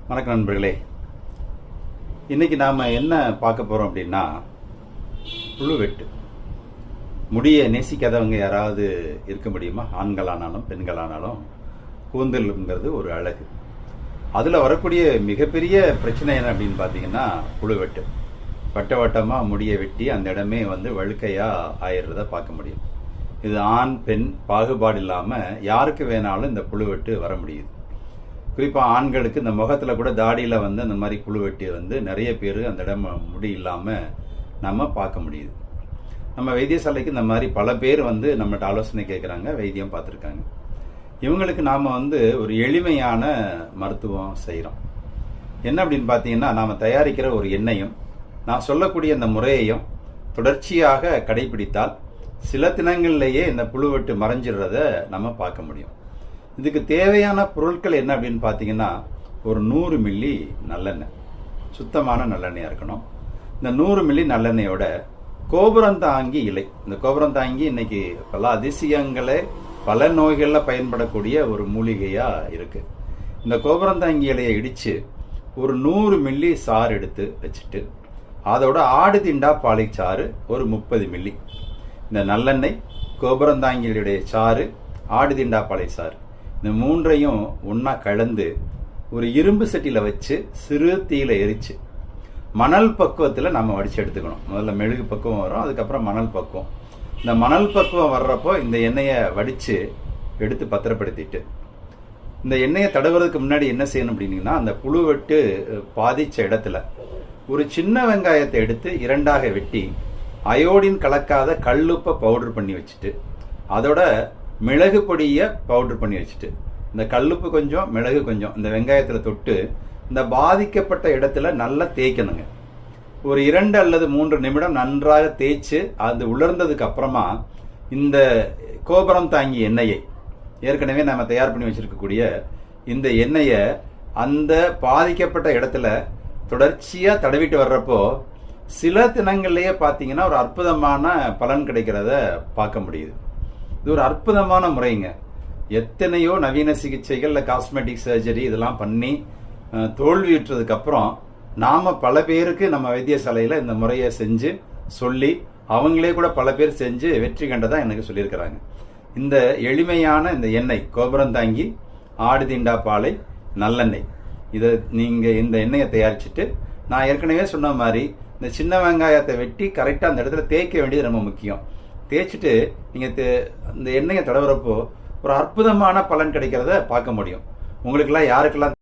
வணக்கம் நண்பர்களே. இன்னைக்கு நாம் என்ன பார்க்க போகிறோம் அப்படின்னா, புழுவெட்டு. முடியை நேசிக்காதவங்க யாராவது இருக்க முடியுமா? ஆண்களானாலும் பெண்களானாலும் கூந்தலுங்கிறது ஒரு அழகு. அதில் வரக்கூடிய மிகப்பெரிய பிரச்சனை என்ன அப்படின்னு பார்த்தீங்கன்னா புழுவெட்டு. வட்ட வட்டமாக முடியை வெட்டி அந்த இடமே வழுக்கையாக ஆயிடுறத பார்க்க முடியும். இது ஆண் பெண் பாகுபாடு இல்லாமல் யாருக்கு வேணாலும் இந்த புழுவெட்டு வர முடியுது. குறிப்பாக ஆண்களுக்கு இந்த முகத்தில் கூட தாடியில் அந்த மாதிரி புழுவெட்டி நிறைய பேர் அந்த இடம் முடி இல்லாமல் நம்ம பார்க்க முடியுது. நம்ம வைத்தியசாலைக்கு இந்த மாதிரி பல பேர் நம்மகிட்ட ஆலோசனை கேட்குறாங்க, வைத்தியம் பார்த்துருக்காங்க. இவங்களுக்கு நாம் ஒரு எளிமையான மருத்துவம் செய்கிறோம். என்ன அப்படின்னு பார்த்தீங்கன்னா, நாம் தயாரிக்கிற ஒரு எண்ணெயும் நான் சொல்லக்கூடிய இந்த முறையையும் தொடர்ச்சியாக கடைபிடித்தால் சில தினங்கள்லேயே இந்த புழுவெட்டு மறைஞ்சிடுறத நம்ம பார்க்க முடியும். இதுக்கு தேவையான பொருட்கள் என்ன அப்படின்னு பார்த்தீங்கன்னா, ஒரு 100 மில்லி நல்லெண்ணெய், சுத்தமான நல்லெண்ணெயாக இருக்கணும். இந்த 100 மில்லி நல்லெண்ணெயோட கோபுரந்தாங்கி இலை. இந்த கோபுரந்தாங்கி இன்னைக்கு பல அதிசயங்களே பல நோய்களில் பயன்படக்கூடிய ஒரு மூலிகையாக இருக்குது. இந்த கோபுரந்தாங்கி இலையை இடித்து ஒரு 100 மில்லி சாறு எடுத்து வச்சுட்டு, அதோட ஆடு திண்டா பாலை சாறு ஒரு 30 மில்லி, இந்த நல்லெண்ணெய், கோபுரந்தாங்கியுடைய சாறு, ஆடு திண்டா பாலை சாறு, இந்த மூன்றையும் ஒன்றா கலந்து ஒரு இரும்பு சட்டியில் வச்சு சிறு தீயில எரிச்சு மணல் பக்குவத்தில் நம்ம வடித்து எடுத்துக்கணும். முதல்ல மெழுகு பக்குவம் வரும், அதுக்கப்புறம் மணல் பக்குவம். இந்த மணல் பக்குவம் வர்றப்போ இந்த எண்ணெயை வடித்து எடுத்து பத்திரப்படுத்திட்டு, இந்த எண்ணெயை தடவுறதுக்கு முன்னாடி என்ன செய்யணும் அப்படின்னா, அந்த புழுவெட்டு பாதித்த இடத்துல ஒரு சின்ன வெங்காயத்தை எடுத்து 2ஆக வெட்டி அயோடின் கலக்காத கல்லுப்பை பவுடர் பண்ணி வச்சுட்டு, அதோட மிளகு பொடியை பவுடர் பண்ணி வச்சுட்டு, இந்த கல்லுப்பு கொஞ்சம் மிளகு கொஞ்சம் இந்த வெங்காயத்தில் தொட்டு இந்த பாதிக்கப்பட்ட இடத்துல நல்லா தேய்க்கணுங்க. ஒரு 2 அல்லது 3 நிமிடம் நன்றாக தேய்ச்சி அது உலர்ந்ததுக்கு அப்புறமா இந்த கோபுரம் தாங்கி எண்ணெயை, ஏற்கனவே நம்ம தயார் பண்ணி வச்சிருக்கக்கூடிய இந்த எண்ணெயை அந்த பாதிக்கப்பட்ட இடத்துல தொடர்ச்சியாக தடவிட்டு வர்றப்போ சில தினங்கள்லேயே பார்த்தீங்கன்னா ஒரு அற்புதமான பலன் கிடைக்கிறத பார்க்க முடியுது. இது ஒரு அற்புதமான முறைங்க. எத்தனையோ நவீன சிகிச்சைகள், காஸ்மெட்டிக் சர்ஜரி இதெல்லாம் பண்ணி தோல்வியுற்றதுக்கு அப்புறம் நாம பல பேருக்கு நம்ம வைத்தியசாலையில் இந்த முறையை செஞ்சு சொல்லி அவங்களே கூட பல பேர் செஞ்சு வெற்றி கண்டதா எனக்கு சொல்லியிருக்கிறாங்க. இந்த எளிமையான இந்த எண்ணெய், கோபுரந்தாங்கி, ஆடு தீண்டா பாலை, நல்லெண்ணெய், இதை நீங்கள் இந்த எண்ணெயை தயாரிச்சுட்டு, நான் ஏற்கனவே சொன்ன மாதிரி இந்த சின்ன வெங்காயத்தை வெட்டி கரெக்டாக அந்த இடத்துல தேய்க்க வேண்டியது ரொம்ப முக்கியம். தேய்ச்சிட்டு நீங்கள் இந்த எண்ணெயை தடவுறப்போ ஒரு அற்புதமான பலன் கிடைக்கிறத பார்க்க முடியும். உங்களுக்கெல்லாம் யாருக்கெல்லாம்